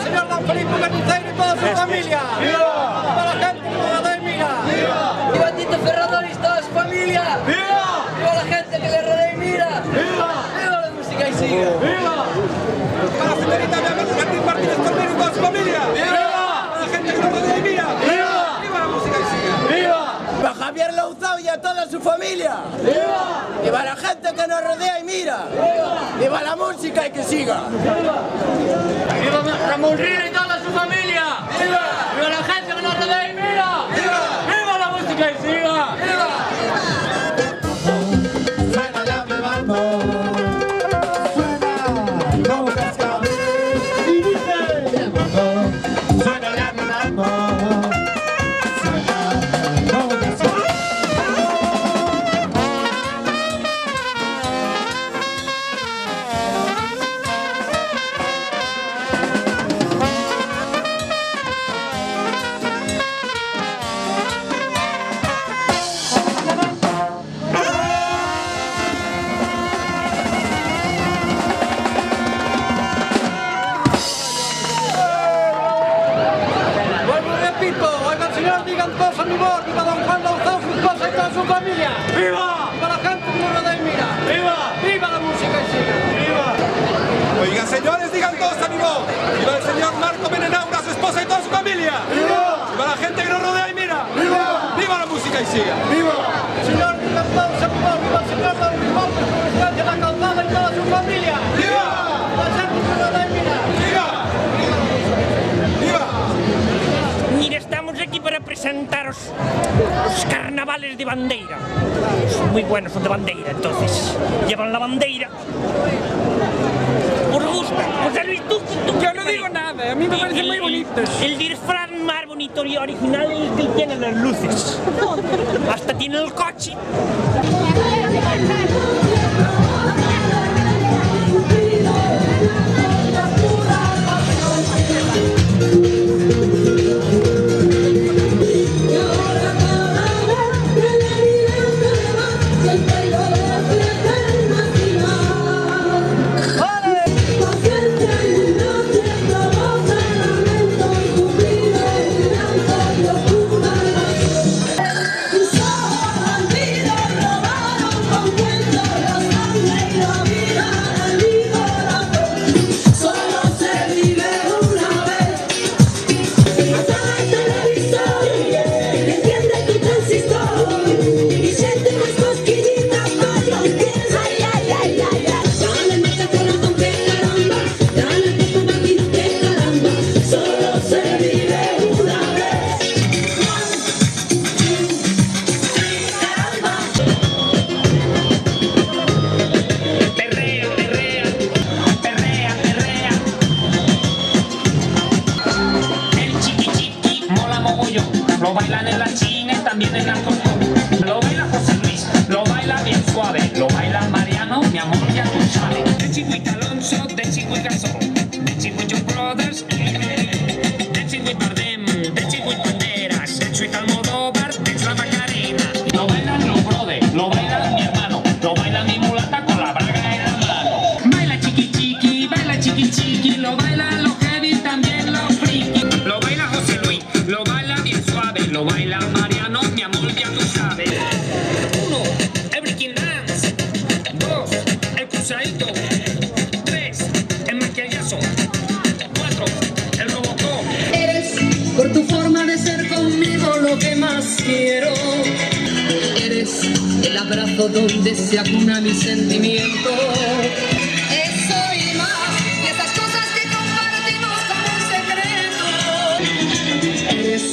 el señor don Felipe Bernicero y toda su familia. ¡Viva! ¡Viva la gente que le rodea y mira! ¡Viva! ¡Viva Tito Ferrador y toda su familia! ¡Viva! ¡Viva la gente que le rodea y mira! ¡Viva! ¡Viva la música y siga! ¡Viva! ¡Para la señorita Beatriz Martín Martínez Cordero y toda su familia! ¡Viva! ¡Para la gente que le rodea y mira! ¡Viva! ¡Viva la música y siga! ¡Viva! ¡Viva Javier Louzao y a toda su familia! ¡Viva! ¡Viva la gente que nos rodea y mira! ¡Viva la música y que siga! ¡Viva Ramón Rira y toda su familia! ¡Viva! ¡Viva la gente que nos rodea y mira! ¡Viva! ¡Viva la música y siga! ¡Viva! Suena ya mi mambo, suena como canción. Y dice, suena ya mi mambo, suena como canción. Vuelvo y repito, oiga el señor, digan todos a mi voz, viva don Juan Louzao, su esposa y toda su familia. ¡Viva! ¡Viva la gente que nos rodea y mira! ¡Viva! ¡Viva la música y siga! ¡Viva! Oigan señores, digan todos a mi voz, viva el señor Marco Menenaura, su esposa y toda su familia. ¡Viva! ¡Viva la gente que nos rodea y mira! ¡Viva! ¡Viva la música y siga! ¡Viva! Señor, digan todos a mi voz, viva el señor Don Grimaldo, su estancia en la calzada y toda su familia. ¡Viva! ¡Viva la gente que nos rodea y mira! ¡Viva! ¡Viva! Mira, estamos aquí para presentaros los carnavales de Bandeira. Son muy buenos, son de Bandeira, entonces llevan la bandera. ¿Os gusta? José Luis, tú Yo no digo nada, a mí me parecen muy bonitos. El disfraz más bonito y original es el que tiene las luces. Hasta tiene el coche. Lo bailan en la China y también en Alcorcón. Lo baila José Luis, lo baila bien suave. Lo baila Mariano, mi amor, ya tú sabes. De Chihuahua Alonso, de Chihuahua Gasol, de Chihuahua Brothers, de Chihuahua Bardem, de Chihuahua Banderas, de Chihuahua Almodóvar, de Chihuahua Macarena. Lo bailan los brothers, lo baila mi hermano, lo baila mi mulata con la braga en la mano. Baila chiqui chiqui, lo bailan los heavy, también los friki. Lo baila José Luis, lo baila bien suave, lo baila Mariano, mi amor, ya tú sabes. 1, el breaking dance. 2, el cruzadito. 3, el maquillazo. 4, el robocop. Eres, por tu forma de ser conmigo, lo que más quiero. Eres el abrazo donde se acuna mi sentimiento. Eso y más, y esas cosas que compartimos como un secreto. Eres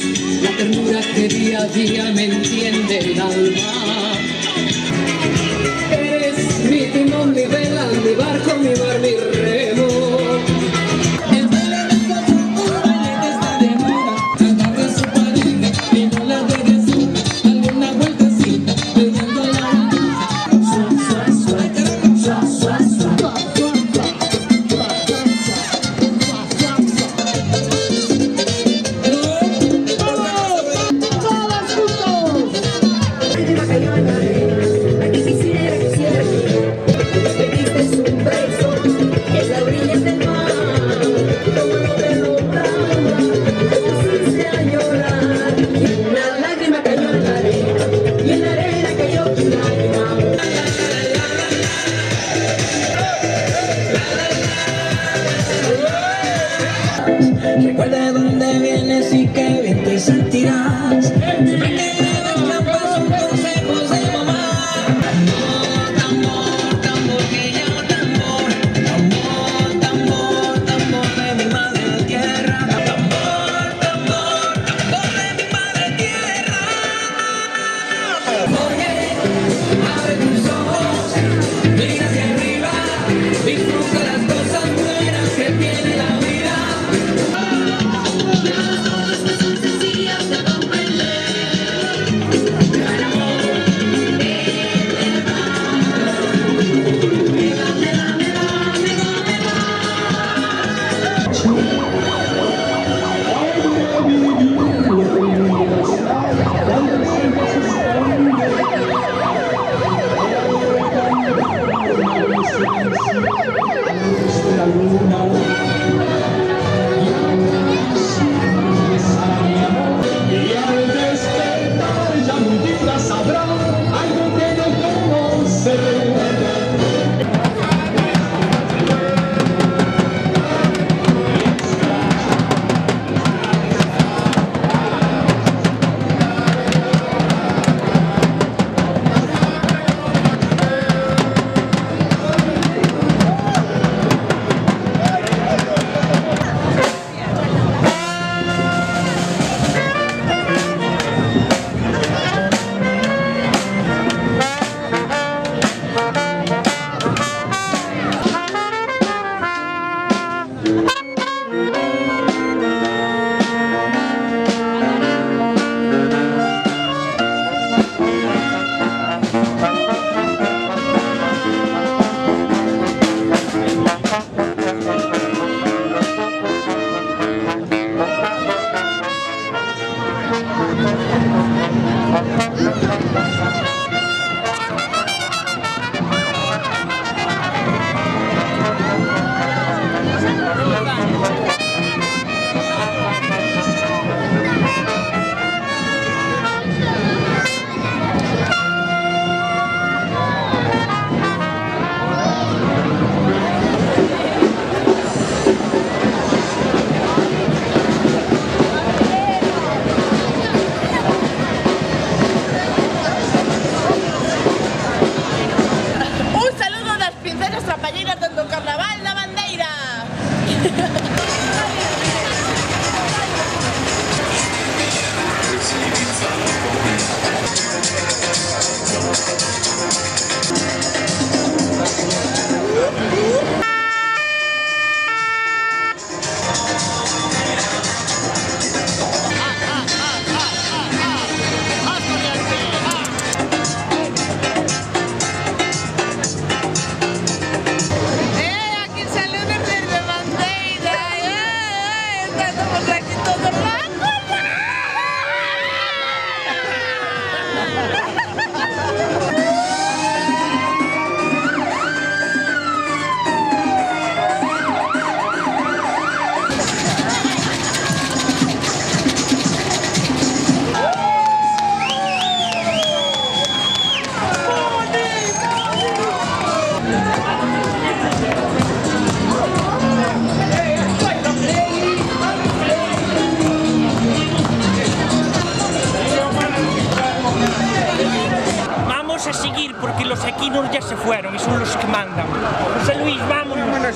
la ternura que día a día me entiende el alma. Eres mi timón, mi vela, mi barco, mi mar, mi remo. El baile de esta un baile que está de moda. Agarra su pareja y no la dejes sola. Dale una vueltecita, pegando la ¡Viva! Recuerda de dónde vienes y qué bien te sentirás. Siempre que debes trampas son consejos de mamá. Tambor, tambor, tambor, que llama tambor. Tambor, tambor, tambor de mi madre tierra. Tambor, tambor, tambor de mi madre tierra. Oye, abre tus ojos, mira hacia arriba, disfruta las cosas buenas que tiene la vida. Las cosas que son sencillas de comprender. El amor es Y al despertar ya mi vida sabrá algo que no conoce. porque los equinos ya se fueron y son los que mandan. José Luis, vámonos.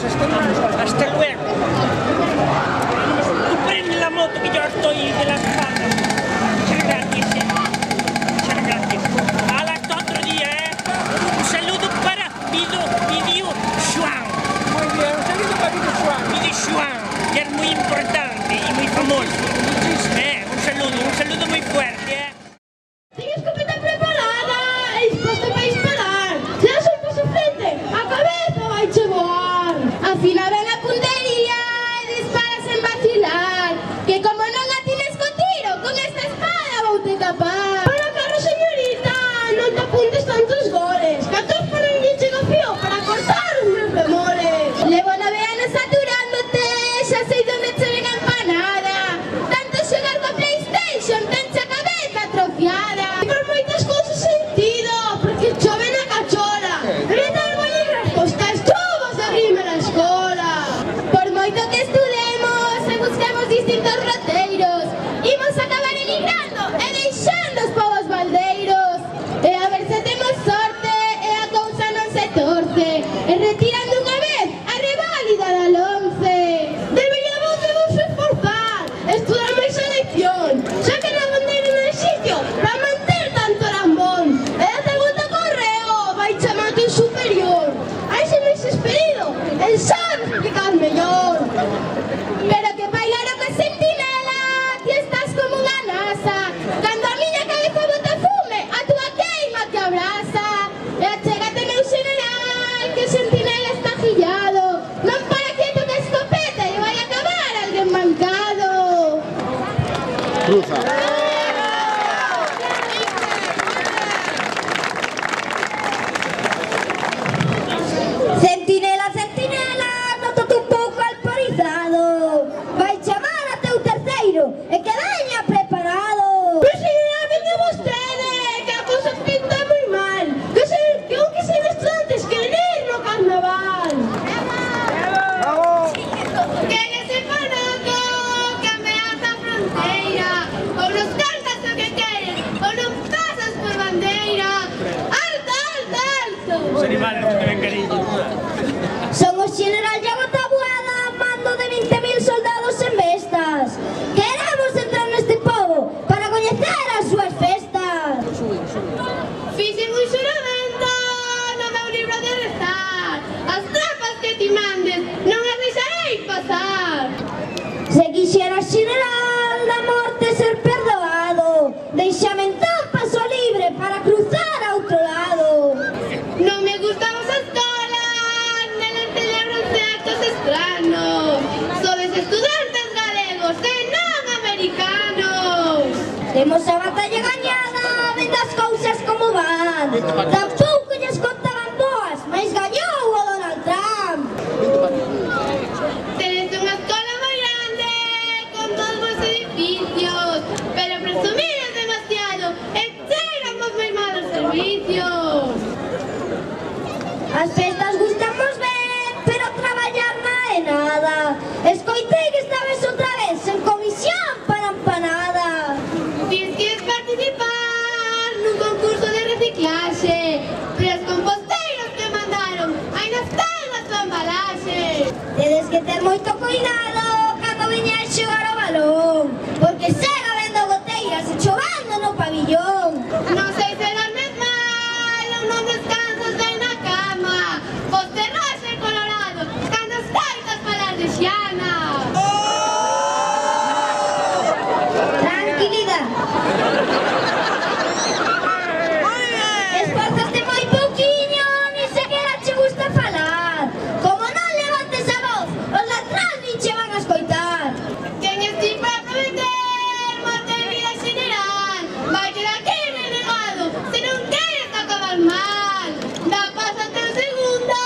Hasta luego. Tú prende la moto que yo estoy de la espalda. Muchas gracias, Muchas gracias. Hasta otro día, Un saludo para Video Xuan. Muy bien, un saludo para Video Xuan. Video Xuan, que es muy importante y muy famoso. Un saludo muy fuerte, ¿Tienes escopeta preparada? ¿Dispuesto para disparar? ¿Lanzo el paso frente? ¿A cabeza vai che voar? Afina ben a puntería e disparas sen vacilar. Que como non atines co tiro, con esta espada vou te tapar. Para carro, señorita, non te apuntes tantos goles. Cantos para un chega fío para cortar os meus remores. Levo 9 anos saturándote, xa sei donde che ven a empanada. Tanto xogar coa distintos rateiros. Imos acabar emigrando e deixando os povos baldeiros. E a ver se temos sorte e a cousa non se torce. E retirando unha vez a reválida da LOMCE. Deberíamos de vos esforzar, estudar máis a lección, xa que na bandeira non existe para manter tanto lambón. E a segunda correo vai chamarte un superior. Aí se máis expedido, el sabe explicar mellor. Pero que bailaron a sentinela, ti estás como unha nasa. Cando a miña cabeza bota fume, a tua queima te abraza. E achégate, meu general, que o sentinela está agillado. Non para quieto que a escopeta e vai acabar alguén mancado. Cruza. Centinela, centinela, noto un pouco alporizado. Vai chamar a teu terceiro e que veña preparado. Pois si, veña vostede, que a cousa pinta moi mal. Que eu que sei de estudantes querer ir no carnaval. Quen é ese panaco que ameaza a fronteira? Ou nos cantas o que queres, ou non pasas por bandeira. Alto, alto, alto. Os animales non te ven cariño. Son o general Iago Taboada, mando de 20.000 soldados en vestas. Queremos entrar neste pobo para coñecer as súas festas. Fixen un xuramento no meu libro de rezar. As tropas que ti mandes non as deixarei pasar. Se quixeras, general, da morte ser perdoado, deixame entón paso libre para cruzar a outro lado. Non me gustan as escolas, nelas celebranse actos estranos. Sodes estudantes galegos e non americanos. Temos a batalla gañada, vendo as cousas como van. Tampouco lles contaban boas, mas gañou o Donald Trump. Tedes unha escola moi grande, con todos os edificios, pero presumides demasiado e chegan vos moi malos servicios. As festas gustamos ben, pero traballar non é nada. Escoitei que estabas outra vez en comisión para empanada. Dis que participar nun concurso de reciclaxe, pero os composteiros que mandaron aí non están na súa embalaxe. Tedes que ter moito cuidado cando veña a xogar o balón, porque segue habendo goteiras e chovendo no pabillón. Non sei se dormes mal ou non descansas ben na cama. Vos te roxe colorado cando escoitas falar de Xiana. Tranquilidade. Esforzaste moi pouquiño, ni sequera che gusta falar. Como non levantes a voz, os latráns nin che van a escoitar. Quen esti para prometer morte e vida general, vai ter aquí renegado, se non queres acabar mal. Da paso ao teu segundo,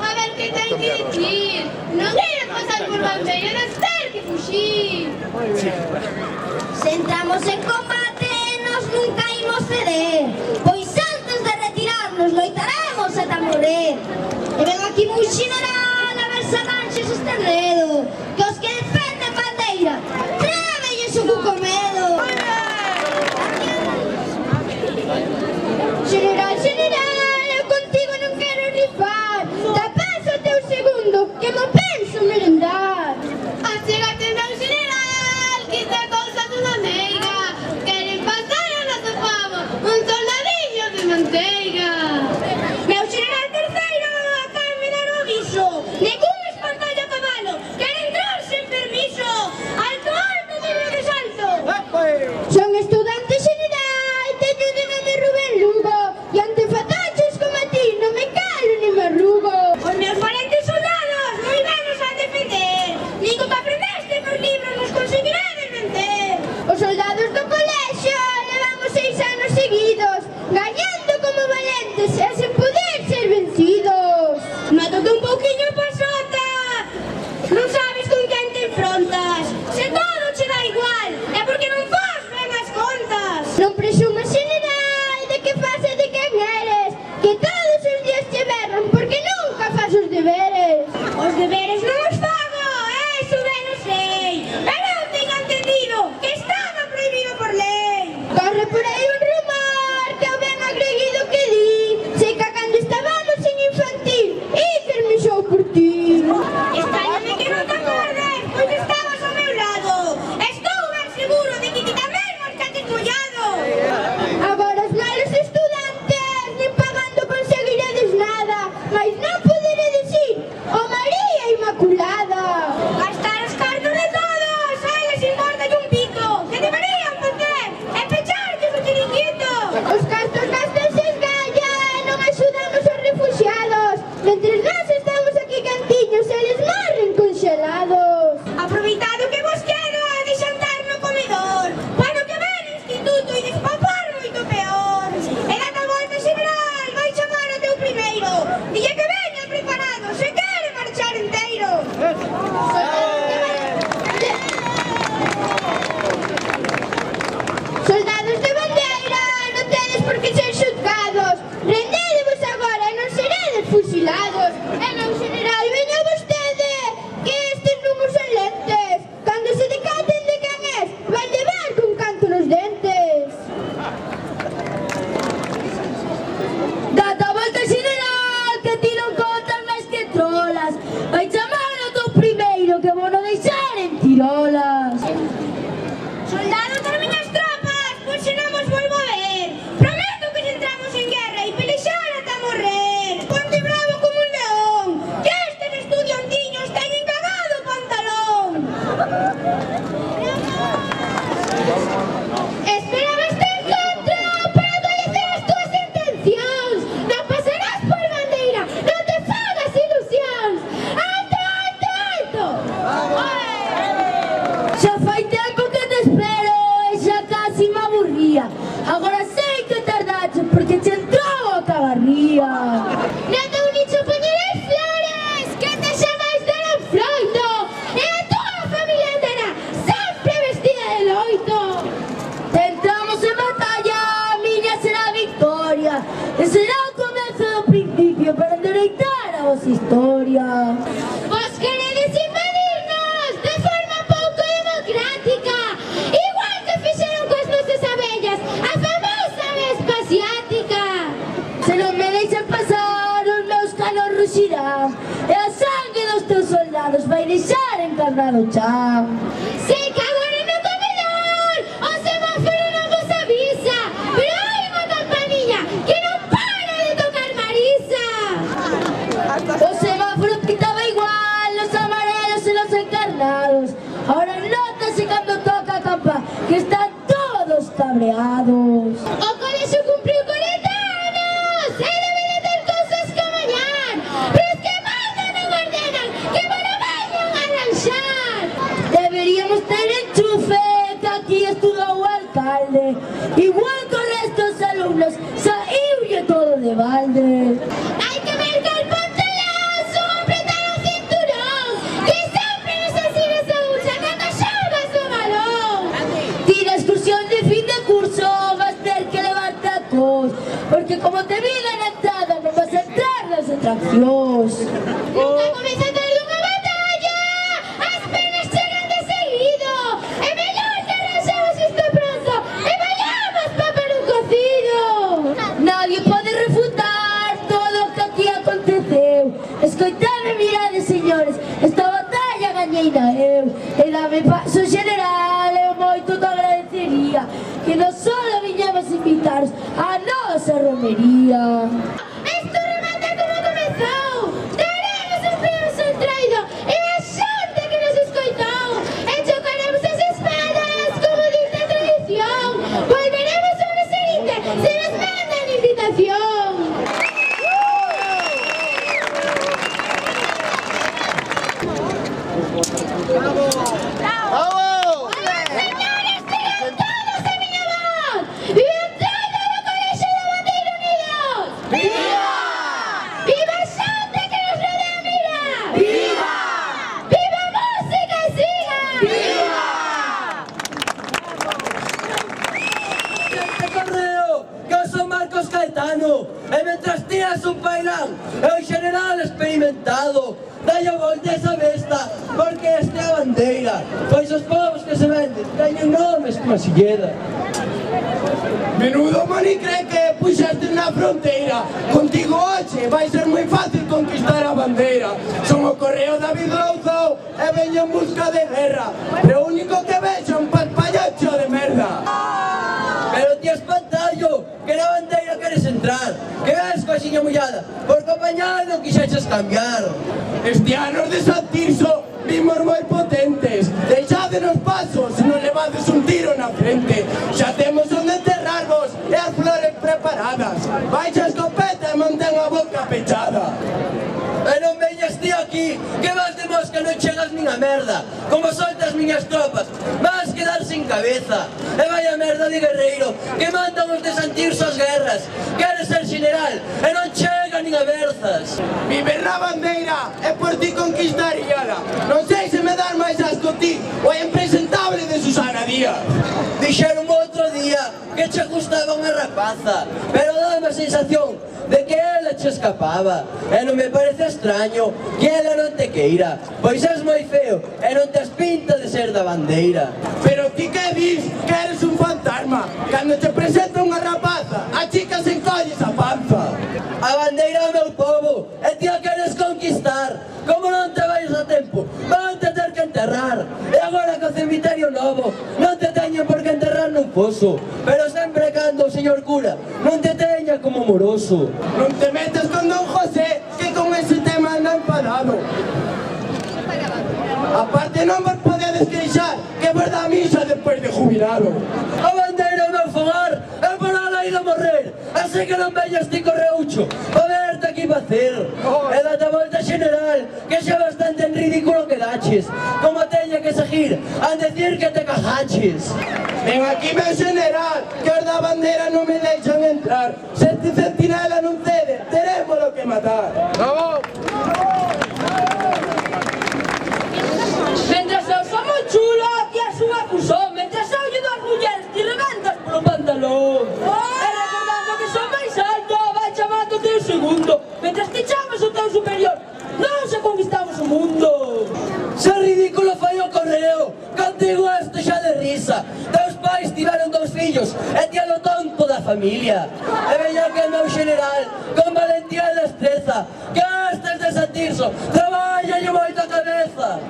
a ver que ten que dicir. Non queres pasar por bandeiras, ter que fuxir. Se entramos en combate, nos nunca imos ceder, pois antes de retirarnos loitaremos ata morrer. E ven aquí un general a ver se arranxes este enredo, que os que defenden bandeira trémelles o cuco medo. General, general, eu contigo non quero rifar. Da paso o teu segundo, que mo penso merendar. Achégate, meu general, que isto é cousa dunha meiga. Queren pasar o noso pavo un soldadillo de manteiga. Meu general terceiro, acá me dar o aviso. Ningún espantallo a cabalo, quer entrar fai tempo que te espero e xa casi me aburría. Agora sei que tardaste porque te entrou a cagarría. Non dou nicho poñer as flores que te chamais de non froito e a tua familia entera sempre vestida de loito. Entramos en batalla, a miña será victoria e será o comezo do principio para endereitar a vosa historia. Vos queredes invadirnos de forma pouco democrática, igual que fixeron coas nosas abellas, a famosa vespa asiática. Se non me deixan pasar, os meus canos ruxirán e a sangue dos teus soldados vai deixar encarnado o chan. Sei que agora no comedor o semáforo non vos avisa, pero hai unha campaniña que non para de tocar Marisa. O semáforo pitaba igual, los amarelos e los encarnados. Ahora nótase cando toca a campa que están todos cabreados. O colexo cumpriu 40 anos e debe de ter cousas que mañar, pero os que mandan non ordenan que para vayan a arranxar. Deberíamos ter enchufe, que aquí estudou o alcalde. Igual que o resto dos alumnos, saíulle todo de balde. Hai que mercar pantalazo, apretar o cinturón, que sempre nos ensinas a usa cando xogas o balón. Tira excursión de fin de curso, vas ter que levar tacos, porque como te vigan na entrada non vas a entrar nas atraccións. Nunca comeza tarde unha batalla, as penas chegan de seguido, é mellor que arranxemos isto pronto e vayamos pa Perú cocido. Nadie pode refutar todo o que aquí aconteceu. Escoitade, mirade, señores, esta batalla gañeina eu, e dame paso general, eu moito te agradecería que non solo viñamos invitaros a nosa romería. Isto remata como comezou, daremos os primos un traído e a xente que nos escoitou e chocaremos as espadas como dicta a tradición. Volveremos ao ano seguinte se nos mandan invitación. Señores, sigan todos a miña voz. Viva a entrada do Colexio da Bandeira Unidos. Viva! Viva a xente que nos rodea, mira. Viva! Viva a música e siga. Viva! Este correo, que eu son Marcos Caetano, e mentras tiras un pailán, é o general experimentado. Dalle a volta esa besta, porque esta é a bandeira, pois os povos que se venden teñen nomes como Silleda. Menudo manicre que puxaste na fronteira. Contigo hoxe vai ser moi fácil conquistar a bandeira. Son o correo David Louzou e veño en busca de guerra, pero o único que vexo é un paspallocho de merda. Pero ti espantallo, que na bandeira queres entrar, que ves coxiña mullada, por compañía non quixeches cambiar. Este anos de San Tirso vimos moi potentes. Deixádenos pasos se non levades un tiro na frente. Xa temos onde enterrarvos e as flores preparadas. Baixa a escopeta e mantén a boca pechada. E non veñas ti aquí, que vas de mosca non chegas nin a merda. Como soltas miñas tropas, vas quedar sin cabeza. E vaya merda de guerreiro, que mandan os de San Tirso as guerras. Queres ser general e non chega nin a berzas. Viver na bandeira e por ti conquistaríala. Non sei se me dar máis asco ti o é impresentable de Susana Díaz. Dixeron outro día que che gustaba unha rapaza, pero dame a sensación de que ela che escapaba. E non me parece extraño que ela non te queira, pois és moi feo e non tes pinta de ser da bandeira. Pero ti que dis que eres un fantasma. Cando te presenta unha rapaza, a chica se encolles a panza. A bandeira do meu povo e ti a queres conquistar. Como non te vais a tempo, van te ter que enterrar. E agora que o cemiterio novo non te teñen por que enterrar nun foso, pero sempre cando o señor cura non te teña como moroso. Non te metas con Don José, que con ese tema anda enfadado. Aparte non vos podedes queixar que vos da misa despois de jubilado. A bandeira do meu fogar é por a lei de morrer, así que non veñas ti correucho, a verte aquí aquí facer. E date a volta xeneral, que xa bastante en ridículo quedaches. Como teña que seguir a decir que te cajaches. Ven aquí, meu general, que os da bandera non me deixan entrar. Se este centinela non cede, terémoslo que matar. Mentres eu sou moi chulo, ti és un acusón. Mentres eu lle das mulleres, ti reventas polo pantalón. E recordando que son máis alto, vai chamando o teu segundo. Mentres ti chamas o teu superior, non se conquistamos o mundo. Se ridículo foi o correo, contigo este xa de risa. Teus pais tiveron 2 fillos, e ti é lo tonto da familia. E veña que o meu general, con valentía e destreza, que estes de Santirso, traballalle moita cabeza.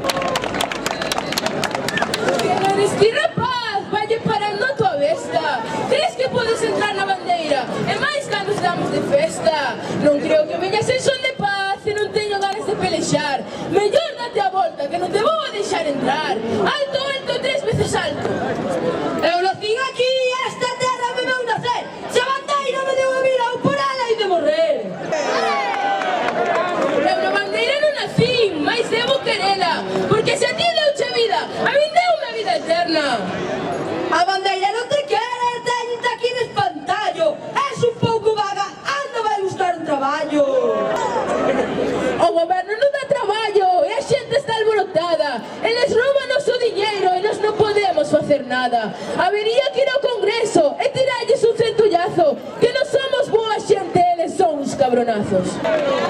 Eres ti, rapaz, valle parando a tua besta. Crees que podes entrar na bandeira? E máis cando estamos de festa. Non creo que veñas en son de paz e non teño ganas de pelexar. Mellor date a volta, que non te vou a deixar entrar. Alto, alto, 3 veces alto. Eu nacín aquí, esta terra me veu nacer. Se a bandeira me deu a vida, ou por ela hai de morrer. Eu na bandeira non nacín, mais debo querela. Porque se a ti deuche vida, a min deume a vida eterna. A bandeira non te quere, teñete aquí de espantallo. És un pouco vaga, anda vai buscar un traballo. O goberno non dá traballo e a xente está alborotada. Eles rouban o diñeiro e nós non podemos facer nada. Habería que ir ao Congreso e tirarlles un centullazo, que non somos boa xente, eles son uns cabronazos.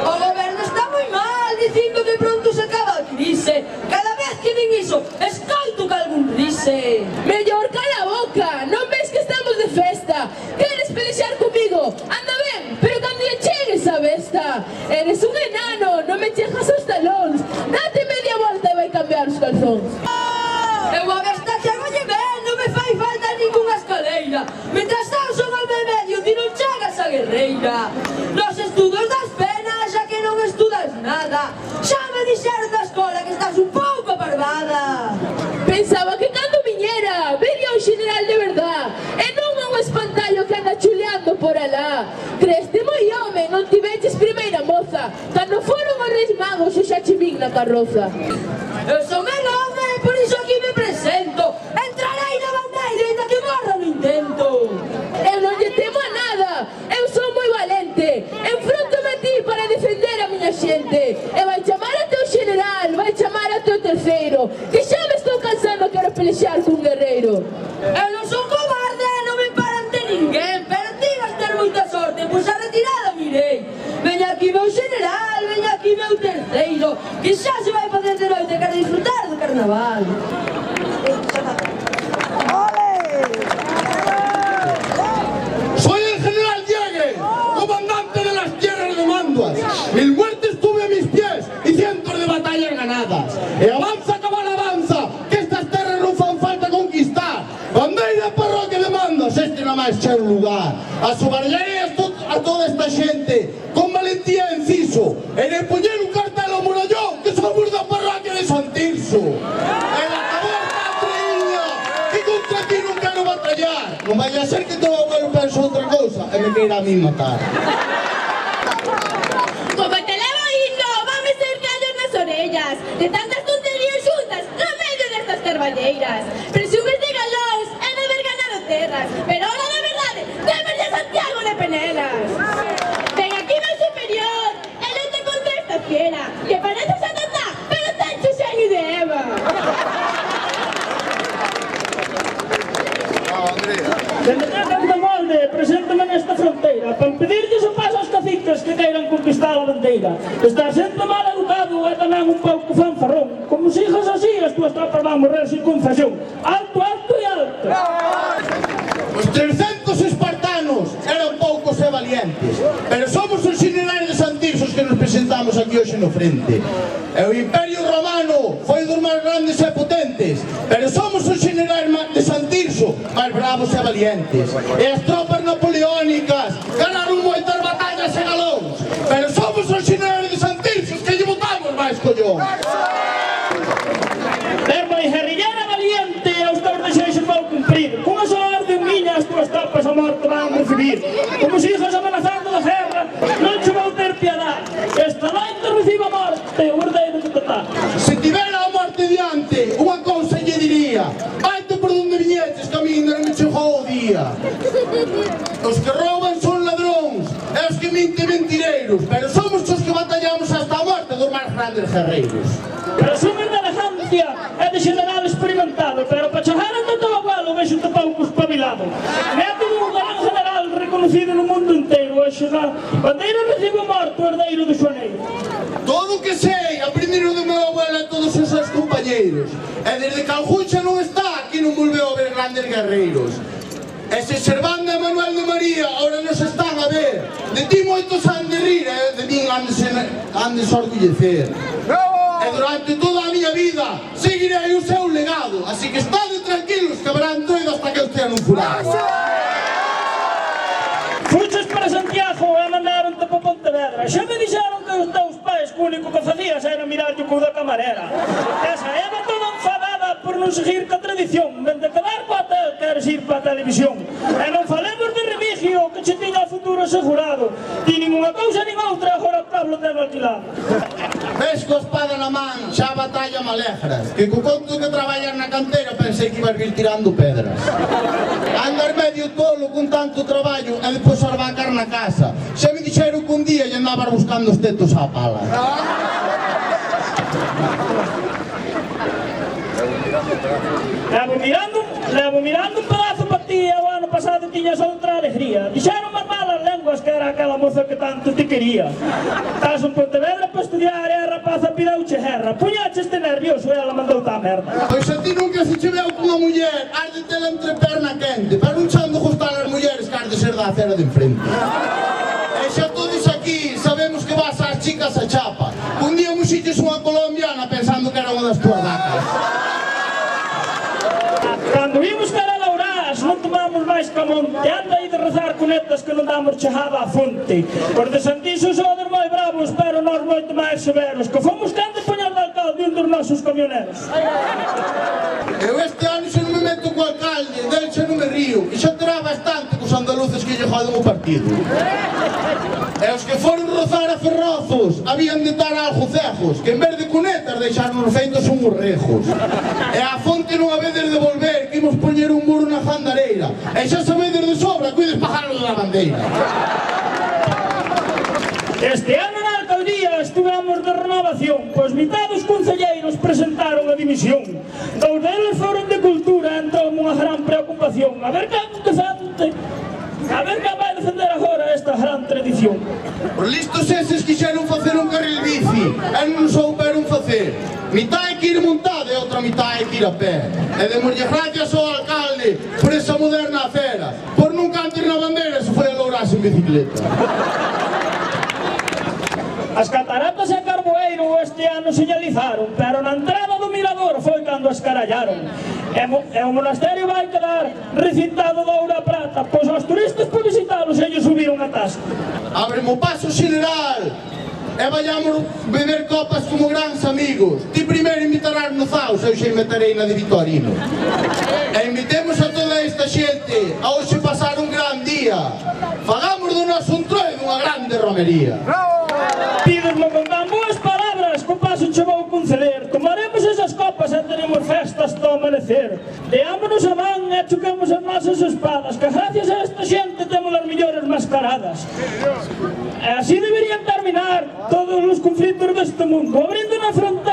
O goberno está moi mal, dicindo que pronto se acaba a crise. Cada vez que din iso, escoito que algún rise. Mellor cala a boca, non ves que estamos de festa? Queres pelexar comigo? Anda ben, pero cando lle chegues a besta. Eres un enano, non me chejas os talóns. Date media volta e vai cambiar os calzóns. Eu a besta chegolle ben, non me fai falta ningunha escaleira. Mentras eu son ao meu medio, ti non chegas a guerreira. Nos estudos das penas, xa que non estudas nada. Xa me dixeron da escola que estás un pouco parvada. Pensaba que cando viñera, vería un general de verdad, e non un espantallo que anda chuleando por alá. Creste moi home, non tiveches primeira moza. Cando foron os Reis Magos, eu xa che vin na carroza. Eu son ben home, por iso aquí me presento. Entrarei na bandeira, ainda que morra no intento. Eu non lle temo a nada, eu son moi valente. Enfróntame a ti para defender a miña xente. E vai chamar a teu general, vai chamar a teu terceiro, que xa me estou cansando, quero pelexar cun guerreiro. Eu non son cobarde, non me para ante ninguén, pero ti vas ter moita sorte, pois a retirada mirei. Veña aquí meu general, veña aquí meu terceiro, que xa se vai facer de noite, quero disfrutar do carnaval. Soy el general Diego, comandante de las tierras de Manduas. 1000 muertes tuve a mis pies y cientos de batallas ganadas. E avanza, cabal, avanza, que estas terras non fan falta conquistar. Bandeira parroquia de Manduas, este non máis che un lugar. Asubarllerei a toda esta xente con valentía e enciso. E de poñer un cartel ao murallón que somos da parroquia de Santirso. E la caborta treíña, que contra ti non quero batallar. Non vai a ser que todo o meu penso outra cousa e me queira a mí matar. Como te levo indo, vame ser callos nas orellas, de tantas tonterías xuntas no medio destas carballeiras. Presumes de galóns e de haber ganado terras, pero ahora de verdade, temes de Santiago de Penelas. Ven aquí meu superior, e non te contesta fiera, que pareces a tata, pero tenche xeño de Eva. Dende de molde, preséntame nesta fronteira para pedirlles o paso aos caciques que queiran conquistar a bandeira. Estás sendo mal educado e tamén un pouco fanfarrón. Como sigas así, as túas tropas van morrer sin confesión. Alto, alto e alto. Os 300 espartanos eran poucos e valientes, pero somos os generais de Santirso que nos presentamos aquí hoxe no frente. E o Imperio Romano foi dos máis grandes e potentes, pero somos os generais de Santirso máis bravos e valientes. E as tropas napoleónicas ganaron moitas batallas e galóns, pero somos os generais de Santirso que lle botamos máis collón. Ver moi guerrillera valiente e os teus desexos vou cumprir. Cunha soa orden miña as túas tropas a morte van recibir. Como se hijas amenazando da guerra, non che vou ter piedad. viñetes que a mí ainda non me chegou o día. Os que rouban son ladróns, e os que minten mentireiros, pero somos os que batallamos hasta a morte dos máis grandes guerreiros. Presumen de elegancia e de general experimentado, pero para chegar ante o teu abuelo vexo te pouco espabilado. Neto dun gran general reconocido no mundo inteiro, e xa bandeira recibe morto o herdeiro de Xoaneiro. Todo o que sei, aprendiron do meu abuelo e todos os seus compañeiros. E desde que algún xa non está, aquí non volveu a ver grandes guerreiros. E se Servando e Manuel de María ahora nos están a ver, de ti moitos han de rir e de min han de se orgullecer. E durante toda a miña vida seguirei o seu legado, así que estade tranquilos que verán todo hasta que eu estea nun furado. Fuches para Santiago e mandaron-te para Pontevedra. Xa me dixeron que os teus pais que o único que facías era mirar o cu da camarera. Esa era toda enfadada por non seguir ca tradición. Vende quedar coa hotel, queres ir para a televisión. E non falemos de Remigio, que che tiña o futuro asegurado. Ti nin unha cousa nin outra, agora Pablo ten alquilado. Ves coa espada na man, xa batalla malegras, que co conto que traballas na cantera pensei que ibas vir tirando pedras. Andar medio tolo con tanto traballo e depois arvacar na casa. Xa me dixeron que un día lle andabas buscando os tetos á pala. Levo mirando un pedazo para ti e o ano pasado tiñas outra alegría. Dixeron as malas lenguas que era aquela moza que tanto te quería. Estás en Pontevedra para estudiar e a rapaza pideuche guerra. Puñacheste nervioso e ela mandou-te a merda. Pois a ti nunca se che veu con unha muller, has de tela entre perna quente, pero non chan de gustar as mulleres que has de ser da acera de enfrente. E xa todos aquí sabemos que vas ás chicas a chapa. Un día musiches unha colombiana pensando que era unha das tuas dacas. Cando vimos que era Laurás, non tomamos máis que a monte. Anda aí de rezar cunetas que non damos chegada á fonte. Os de Santiso sodes moi bravos, pero nós moito máis severos, que fomos quen de poñer de alcalde un dos nosos camioneros. Eu este ano xa non me meto co alcalde, del xa non me río, que xa terá bastante cos andaluces que lle joden o partido. E os que foron rozar a Ferrozos habían de estar algo cejos, que en vez de cunetas deixarnos feitos uns rejos. E a fonte non habedes de volver, que imos poñer un muro na jandareira. E xa sabedes de sobra, cuides pájaros da bandeira. Este ano na alcaldía estivemos de renovación, pois mitad dos concelleiros presentaron a dimisión. Dous deles foron de cultura, entrou unha gran preocupación. A ver quen vai defender agora esta gran tradición. Os listos eses quixeron facer un carril bici e non souberon facer. Mitad hai que ir montada e outra mitad hai que ir a pé. E demoslle gracias ao alcalde por esa moderna acera, por non cantir na bandeira se foi a lourarse en bicicleta. As cataratas e Carboeiro este ano señalizaron, pero na entrada do mirador foi cando as carallaron. E o monasterio vai quedar recintado de ouro a prata, pois aos turistas por visitalos ellos subiron a tasca. Abremos paso xeneral e vayamos beber copas como grandes amigos. Ti primeiro invitarás no Zaus, eu xa invitarei na de Vitorino. E invitemos a toda esta xente a hoxe pasar un gran día. Fagamos do noso entroido unha grande romería. Pídesmo con tan boas palabras que o paso che vou conceder. Tomaremos esas copas e teremos festas do amanecer. Deámonos a man e choquemos as nosas espadas, que gracias a esta xente temos as millores mascaradas. E así deberían terminar todos os conflitos deste mundo, abrindo na frontera